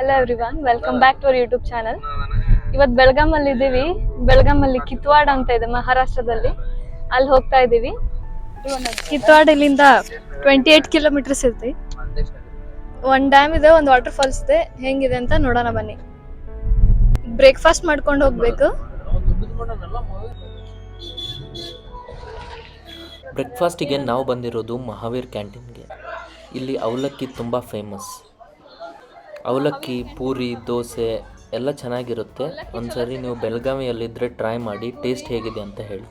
Hello everyone, welcome back to our YouTube channel. ಇವತ್ತು ಬೆಳಗಾಮಲ್ಲಿ ಇದ್ದೀವಿ. ಬೆಳಗಾಮಲ್ಲಿ ಕಿತ್ವಾಡ್ ಅಂತ ಇದೆ ಮಹಾರಾಷ್ಟ್ರದಲ್ಲಿ, ಅಲ್ಲಿ ಹೋಗ್ತಾ ಇದ್ದೀವಿ. ಕಿತ್ವಾಡ್ ಇಲ್ಲಿಂದ 28 ಕಿಲೋಮೀಟರ್ಸ್ ಇರ್ತಿ. ಒಂದು ಡ್ಯಾಮ್ ಇದೆ, ಒಂದು ವಾಟರ್ ಫಾಲ್ಸ್ ಇದೆ. ಹೆಂಗಿದೆ ಅಂತ ನೋಡೋಣ ಬನ್ನಿ. ಬ್ರೇಕ್ಫಾಸ್ಟ್ ಮಾಡ್ಕೊಂಡು ಹೋಗ್ಬೇಕು. ಬ್ರೇಕ್ಫಾಸ್ಟಿಗೆ ನಾವು ಬಂದಿರೋದು ಮಹಾವೀರ್ ಕ್ಯಾಂಟೀನ್ಗೆ. ಇಲ್ಲಿ ಅವಲಕ್ಕಿ ತುಂಬ ಫೇಮಸ್. ಅವಲಕ್ಕಿ, ಪೂರಿ, ದೋಸೆ ಎಲ್ಲ ಚೆನ್ನಾಗಿರುತ್ತೆ. ಒಂದ್ಸರಿ ನೀವು ಬೆಳಗಾವಿಯಲ್ಲಿದ್ದರೆ ಟ್ರೈ ಮಾಡಿ, ಟೇಸ್ಟ್ ಹೇಗಿದೆ ಅಂತ ಹೇಳಿ.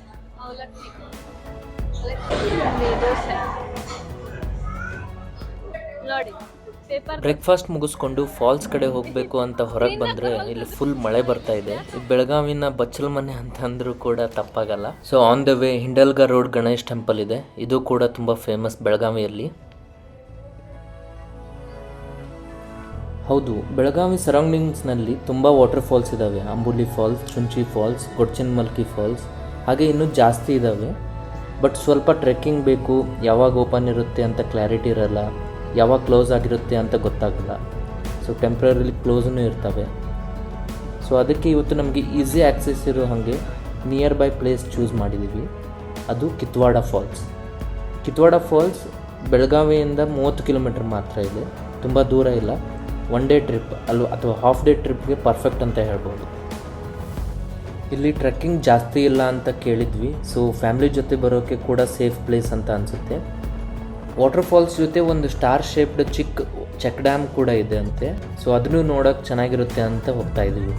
ಬ್ರೇಕ್ಫಾಸ್ಟ್ ಮುಗಿಸ್ಕೊಂಡು ಫಾಲ್ಸ್ ಕಡೆ ಹೋಗಬೇಕು ಅಂತ ಹೊರಗೆ ಬಂದರೆ ಇಲ್ಲಿ ಫುಲ್ ಮಳೆ ಬರ್ತಾ ಇದೆ. ಬೆಳಗಾವಿನ ಬಚ್ಚಲ ಮನೆ ಅಂತ ಅಂದರೂ ಕೂಡ ತಪ್ಪಾಗಲ್ಲ. So on the way Hindalga road Ganesh temple ಇದೆ. ಇದು ಕೂಡ ತುಂಬ ಫೇಮಸ್ ಬೆಳಗಾವಿಯಲ್ಲಿ. ಹೌದು, ಬೆಳಗಾವಿ ಸರೌಂಡಿಂಗ್ಸ್ನಲ್ಲಿ ತುಂಬ ವಾಟರ್ ಫಾಲ್ಸ್ ಇದ್ದಾವೆ. Ambuli falls, Chunchi falls, ಗೊಡ್ಚಿನಮಲ್ಕಿ falls, ಹಾಗೆ ಇನ್ನೂ ಜಾಸ್ತಿ ಇದ್ದಾವೆ. ಬಟ್ ಸ್ವಲ್ಪ ಟ್ರೆಕ್ಕಿಂಗ್ ಬೇಕು. ಯಾವಾಗ ಓಪನ್ ಇರುತ್ತೆ ಅಂತ ಕ್ಲಾರಿಟಿ ಇರಲ್ಲ, ಯಾವಾಗ ಕ್ಲೋಸ್ ಆಗಿರುತ್ತೆ ಅಂತ ಗೊತ್ತಾಗಲ್ಲ. ಸೊ ಟೆಂಪ್ರರಿಲಿ ಕ್ಲೋಸೂ ಇರ್ತವೆ. ಸೊ ಅದಕ್ಕೆ ಇವತ್ತು ನಮಗೆ ಈಸಿ ಆ್ಯಕ್ಸೆಸ್ ಇರೋ ಹಾಗೆ ನಿಯರ್ ಬೈ ಪ್ಲೇಸ್ ಚೂಸ್ ಮಾಡಿದ್ದೀವಿ. ಅದು ಕಿತ್ವಾಡ ಫಾಲ್ಸ್. ಕಿತ್ವಾಡ ಫಾಲ್ಸ್ ಬೆಳಗಾವಿಯಿಂದ 30 ಕಿಲೋಮೀಟರ್ ಮಾತ್ರ ಇದೆ, ತುಂಬ ದೂರ ಇಲ್ಲ. ಒನ್ ಡೇ ಟ್ರಿಪ್ ಅಥವಾ ಹಾಫ್ ಡೇ ಟ್ರಿಪ್ಗೆ ಪರ್ಫೆಕ್ಟ್ ಅಂತ ಹೇಳ್ಬೋದು. ಇಲ್ಲಿ ಟ್ರೆಕ್ಕಿಂಗ್ ಜಾಸ್ತಿ ಇಲ್ಲ ಅಂತ ಕೇಳಿದ್ವಿ. ಸೊ ಫ್ಯಾಮಿಲಿ ಜೊತೆ ಬರೋಕ್ಕೆ ಕೂಡ ಸೇಫ್ ಪ್ಲೇಸ್ ಅಂತ ಅನಿಸುತ್ತೆ. ವಾಟರ್ ಫಾಲ್ಸ್ ಜೊತೆ ಒಂದು ಸ್ಟಾರ್ ಶೇಪ್ಡ್ ಚಿಕ್ಕ ಚೆಕ್ ಡ್ಯಾಮ್ ಕೂಡ ಇದೆ ಅಂತೆ. ಸೊ ಅದನ್ನು ನೋಡೋಕ್ಕೆ ಚೆನ್ನಾಗಿರುತ್ತೆ ಅಂತ ಹೋಗ್ತಾ ಇದ್ದೀವಿ.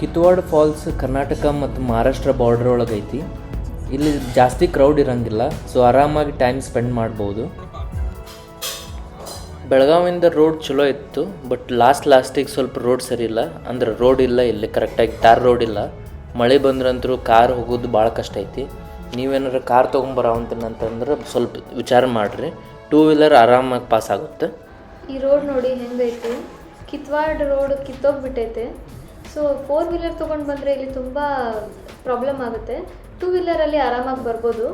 ಕಿತ್ವಾಡ್ ಫಾಲ್ಸ್ ಕರ್ನಾಟಕ ಮತ್ತು ಮಹಾರಾಷ್ಟ್ರ ಬಾರ್ಡರ್ ಒಳಗೈತಿ. ಇಲ್ಲಿ ಜಾಸ್ತಿ ಕ್ರೌಡ್ ಇರೋಂಗಿಲ್ಲ. ಸೊ ಆರಾಮಾಗಿ ಟೈಮ್ ಸ್ಪೆಂಡ್ ಮಾಡ್ಬೋದು. ಬೆಳಗಾವಿಯಿಂದ ರೋಡ್ ಚಲೋ ಇತ್ತು, ಬಟ್ ಲಾಸ್ಟಿಗೆ ಸ್ವಲ್ಪ ರೋಡ್ ಸರಿ ಇಲ್ಲ. ಅಂದರೆ ರೋಡ್ ಇಲ್ಲ, ಇಲ್ಲಿ ಕರೆಕ್ಟಾಗಿ ಟಾರ್ ರೋಡ್ ಇಲ್ಲ. ಮಳೆ ಬಂದ್ರಂತರೂ ಕಾರ್ ಹೋಗೋದು ಭಾಳ ಕಷ್ಟ ಐತಿ. ನೀವೇನಾರು ಕಾರ್ ತೊಗೊಂಬರೋ ಅಂತಂದ್ರೆ ಸ್ವಲ್ಪ ವಿಚಾರ ಮಾಡಿರಿ. 2 ವೀಲರ್ ಆರಾಮಾಗಿ ಪಾಸ್ ಆಗುತ್ತೆ. ಈ ರೋಡ್ ನೋಡಿ ಹೆಂಗೈತಿ. ಕಿತ್ವಾಡ್ ರೋಡ್ ಕಿತ್ತೋಗ್ಬಿಟ್ಟೈತೆ. ಸೊ 4 ವೀಲರ್ ತೊಗೊಂಡು ಬಂದರೆ ಇಲ್ಲಿ ತುಂಬ ಪ್ರಾಬ್ಲಮ್ ಆಗುತ್ತೆ. 2 ವೀಲರಲ್ಲಿ ಆರಾಮಾಗಿ ಬರ್ಬೋದು.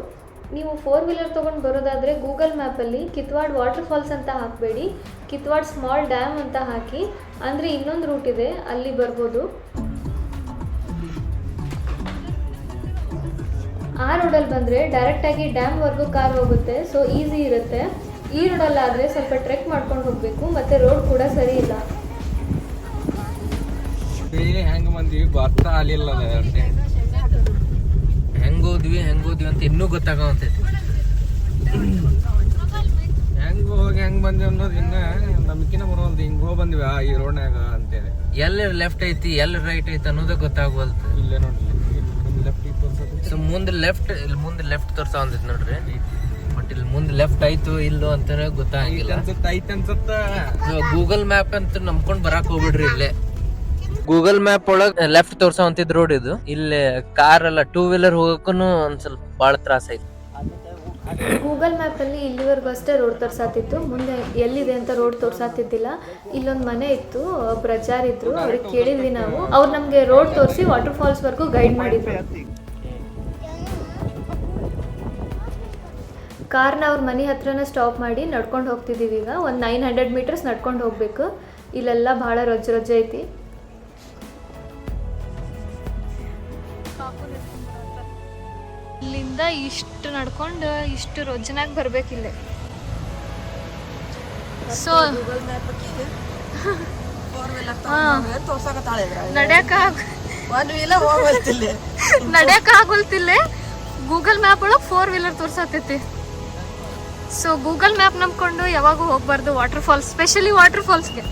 ನೀವು 4 ವೀಲರ್ ತೊಗೊಂಡು ಬರೋದಾದರೆ ಗೂಗಲ್ ಮ್ಯಾಪಲ್ಲಿ ಕಿತ್ವಾಡ್ ವಾಟರ್ ಫಾಲ್ಸ್ ಅಂತ ಹಾಕಬೇಡಿ, ಕಿತ್ವಾಡ್ ಸ್ಮಾಲ್ ಡ್ಯಾಮ್ ಅಂತ ಹಾಕಿ. ಅಂದರೆ ಇನ್ನೊಂದು ರೂಟ್ ಇದೆ, ಅಲ್ಲಿ ಬರ್ಬೋದು. ಆ ರೋಡಲ್ಲಿ ಬಂದರೆ ಡೈರೆಕ್ಟಾಗಿ ಡ್ಯಾಮ್ವರೆಗೂ ಕಾರ್ ಹೋಗುತ್ತೆ. ಸೊ ಈಸಿ ಇರುತ್ತೆ. ಈ ರೋಡಲ್ಲಾದರೆ ಸ್ವಲ್ಪ ಟ್ರೆಕ್ ಮಾಡ್ಕೊಂಡು ಹೋಗಬೇಕು, ಮತ್ತು ರೋಡ್ ಕೂಡ ಸರಿ ಇಲ್ಲ. ಹೆಂಗೆ ಬಂದ್ವಿ ಬರ್ತಾ ಅಲ್ಲಿಲ್ಲ, ಹೆಂಗೆ ಹೋದ್ವಿ ಅಂತ ಇನ್ನೂ ಗೊತ್ತಾಗಂತೈತಿ. ಹೆಂಗೆ ಬಂದ್ವಿ ಅನ್ನೋದು ಇನ್ನೂ ನಮ್ಕಿನ ಬರೋದು. ಹಿಂಗೆ ಹೋಗಿ ಬಂದ್ವಿ ಈ ರೋಡ್ನಾಗ ಅಂತೇಳಿ. ಎಲ್ಲಿ ಲೆಫ್ಟ್ ಐತಿ ಎಲ್ಲಿ ರೈಟ್ ಐತಿ ಅನ್ನೋದೇ ಗೊತ್ತಾಗವಲ್ತು. ಇಲ್ಲೇ ನೋಡ್ರಿ, ಲೆಫ್ಟ್ ತೋರ್ಸೋದು. ಸೊ ಮುಂದೆ ಲೆಫ್ಟ್ ತೋರ್ಸಾ ಒಂದೈತಿ ನೋಡ್ರಿ. ಬಟ್ ಇಲ್ಲಿ ಮುಂದೆ ಲೆಫ್ಟ್ ಆಯ್ತು ಇಲ್ಲೋ ಅಂತಾನೆ ಗೊತ್ತಾಗಿಲ್ಲ. ಐತೆ ಅನ್ಸುತ್ತ. ಗೂಗಲ್ ಮ್ಯಾಪ್ ಅಂತ ನಂಬ್ಕೊಂಡು ಬರಾಕ್ ಹೋಗ್ಬಿಡ್ರಿ. ಇಲ್ಲೇ ಗೂಗಲ್ ಮ್ಯಾಪ್ ಒಳಗೆ ಲೆಫ್ಟ್ ತೋರ್ಸೋ ಅಂತಿದ್ ರೋಡ್ ಇದು. ಇಲ್ಲಿ ಕಾರ್ ಎಲ್ಲ 2 ವೀಲರ್ ಹೋಗಕ್ಕೂ ಒಂದ್ ಸ್ವಲ್ಪ ಭಾಳ ತ್ರಾಸ ಐತಿ. ಗೂಗಲ್ ಮ್ಯಾಪಲ್ಲಿ ಇಲ್ಲಿವರೆಗೂ ಅಷ್ಟೇ ರೋಡ್ ತೋರ್ಸಾತಿತ್ತು, ಮುಂದೆ ಎಲ್ಲಿದೆ ಅಂತ ರೋಡ್ ತೋರ್ಸಾತಿದ್ದಿಲ್ಲ. ಇಲ್ಲೊಂದು ಮನೆ ಇತ್ತು, ಪ್ರಚಾರ ಇದ್ರು, ಅವ್ರಿಗೆ ಕೇಳಿದ್ವಿ ನಾವು. ಅವ್ರು ನಮಗೆ ರೋಡ್ ತೋರಿಸಿ ವಾಟರ್ ಫಾಲ್ಸ್ವರೆಗೂ ಗೈಡ್ ಮಾಡಿದ್ರು. ಕಾರ್ನ ಅವ್ರ ಮನೆ ಹತ್ರನೇ ಸ್ಟಾಪ್ ಮಾಡಿ ನಡ್ಕೊಂಡು ಹೋಗ್ತಿದ್ದೀವಿ. ಈಗ ಒಂದು 900 ಮೀಟರ್ಸ್ ನಡ್ಕೊಂಡು ಹೋಗ್ಬೇಕು. ಇಲ್ಲೆಲ್ಲ ಭಾಳ ರೊಜ್ಜೆ ಐತಿ. ಇಲ್ಲಿಂದ ಇಷ್ಟು ನಡ್ಕೊಂಡು ಇಷ್ಟು ರೊಜ್ಜನಾಗಿ ಬರ್ಬೇಕಿಲ್ಲ. ಸೊ ನಡ್ಯಾಕ ಆಗೋಲ್ತಿಲ್ಲ. ಗೂಗಲ್ ಮ್ಯಾಪ್ ಒಳಗೆ 4 ವೀಲರ್ ತೋರ್ಸತೈತಿ. ಸೊ ಗೂಗಲ್ ಮ್ಯಾಪ್ ನಂಬ್ಕೊಂಡು ಯಾವಾಗೂ ಹೋಗ್ಬಾರ್ದು ವಾಟರ್ ಫಾಲ್ಸ್, ಸ್ಪೆಷಲಿ ವಾಟರ್ ಫಾಲ್ಸ್ಗೆ.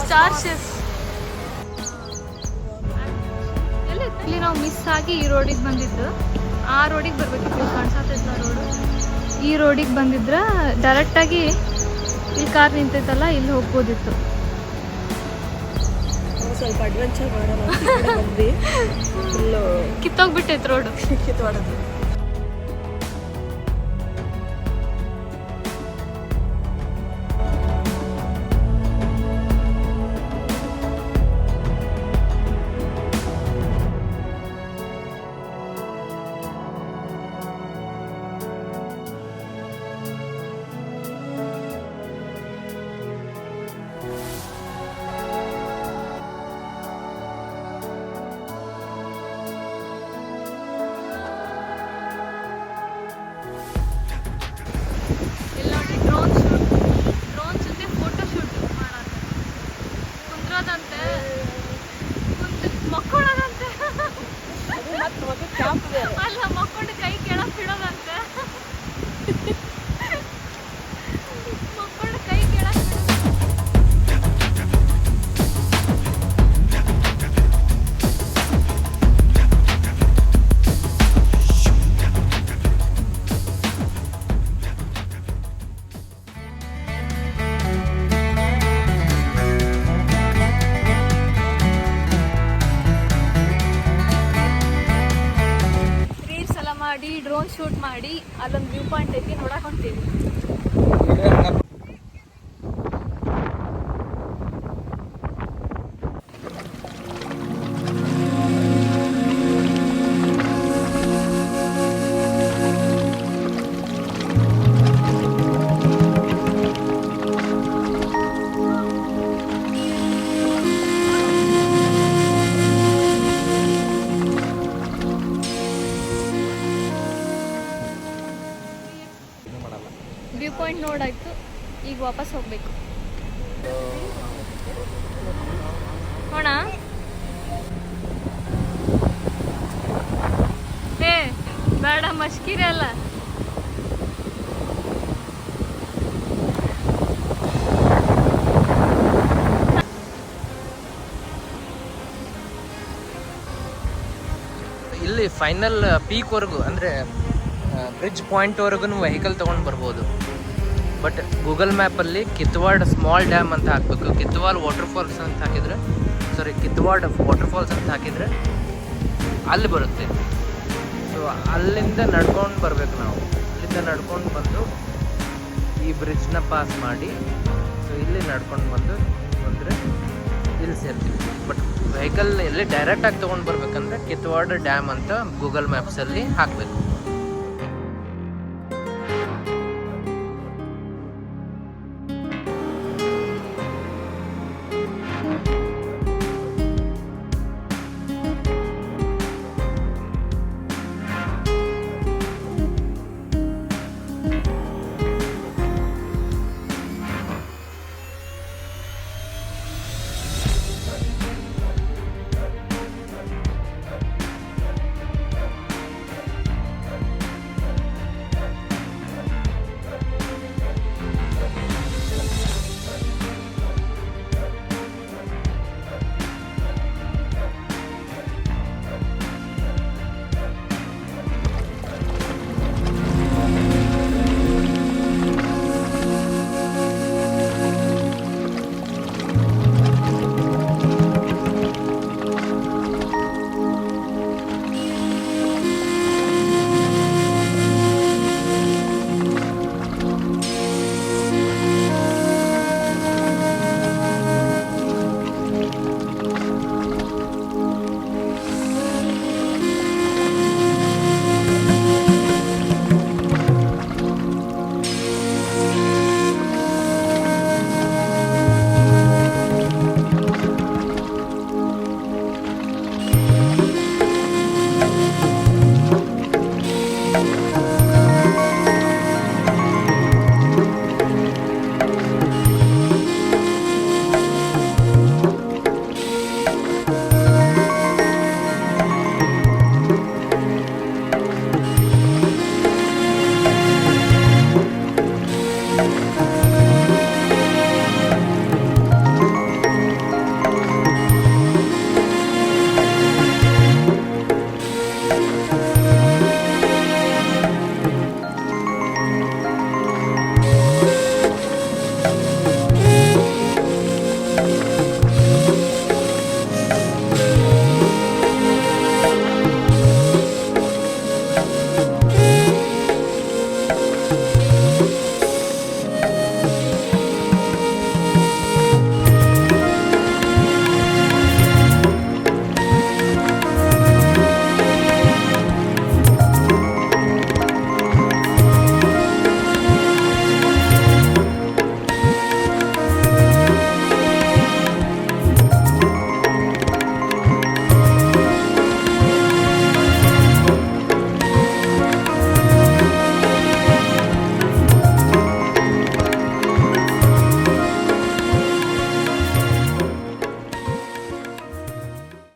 ಸ್ಟಾರ್ ಶೇಪ್ ಇಲ್ಲಿ ನಾವು ಮಿಸ್ ಆಗಿ ಈ ರೋಡಿಗೆ ಬಂದಿದ್ದು. ಆ ರೋಡಿಗೆ ಬರ್ಬೇಕಿತ್ತು, ಕಾಣಿಸತ್ತೈತೆ ರೋಡು. ಈ ರೋಡಿಗೆ ಬಂದಿದ್ರೆ ಡೈರೆಕ್ಟಾಗಿ ಇಲ್ಲಿ ಕಾರ್ ನಿಂತೈತಲ್ಲ, ಇಲ್ಲಿ ಹೋಗ್ಬೋದಿತ್ತು. ಸ್ವಲ್ಪ ಅಡ್ವೆಂಚರ್ ಮಾಡೋಣ ಬಂದ್ವಿ. ಕಿತ್ತೋಗ್ಬಿಟ್ಟೈತೆ ರೋಡು. ಕಿತ್ವಾಡೋದು ಅಲ್ಲಿ ಅಲ್ಲೊಂದು ವ್ಯೂ ಪಾಯಿಂಟ್ ಐತಿ ನೋಡಕ್ ಹೊಂಟೀವಿ. ವ್ಯೂ ಪಾಯಿಂಟ್ ನೋಡಾಯ್ತು, ಈಗ ವಾಪಸ್ ಹೋಗ್ಬೇಕು. ನೋಡ ಏ ಬೇಡ ಮಸ್ಕಿರಿ ಅಲ್ಲ. ಇಲ್ಲಿ ಫೈನಲ್ ಪೀಕ್ವರೆಗೂ ಅಂದರೆ ಬ್ರಿಡ್ಜ್ ಪಾಯಿಂಟ್ವರೆಗೂ ವೆಹಿಕಲ್ ತೊಗೊಂಡು ಬರ್ಬೋದು. ಬಟ್ ಗೂಗಲ್ ಮ್ಯಾಪಲ್ಲಿ ಕಿತ್ವಾಡ್ ಸ್ಮಾಲ್ ಡ್ಯಾಮ್ ಅಂತ ಹಾಕಬೇಕು. ಕಿತ್ವಾಲ್ ವಾಟರ್ಫಾಲ್ಸ್ ಅಂತ ಹಾಕಿದರೆ ಕಿತ್ವಾಡ್ ವಾಟರ್ಫಾಲ್ಸ್ ಅಂತ ಹಾಕಿದರೆ ಅಲ್ಲಿ ಬರುತ್ತೆ. ಸೊ ಅಲ್ಲಿಂದ ನಡ್ಕೊಂಡು ಬರಬೇಕು ನಾವು. ಅಲ್ಲಿಂದ ನಡ್ಕೊಂಡು ಬಂದು ಈ ಬ್ರಿಡ್ಜ್ನ ಪಾಸ್ ಮಾಡಿ ಸೊ ಇಲ್ಲಿ ನಡ್ಕೊಂಡು ಬಂದರೆ ಇಲ್ಲಿ ಸೇರ್ತೀವಿ. ಬಟ್ ವೆಹಿಕಲ್ ಎಲ್ಲಿ ಡೈರೆಕ್ಟಾಗಿ ತೊಗೊಂಡು ಬರ್ಬೇಕಂದ್ರೆ ಕಿತ್ವಾಡ್ ಡ್ಯಾಮ್ ಅಂತ ಗೂಗಲ್ ಮ್ಯಾಪ್ಸಲ್ಲಿ ಹಾಕಬೇಕು.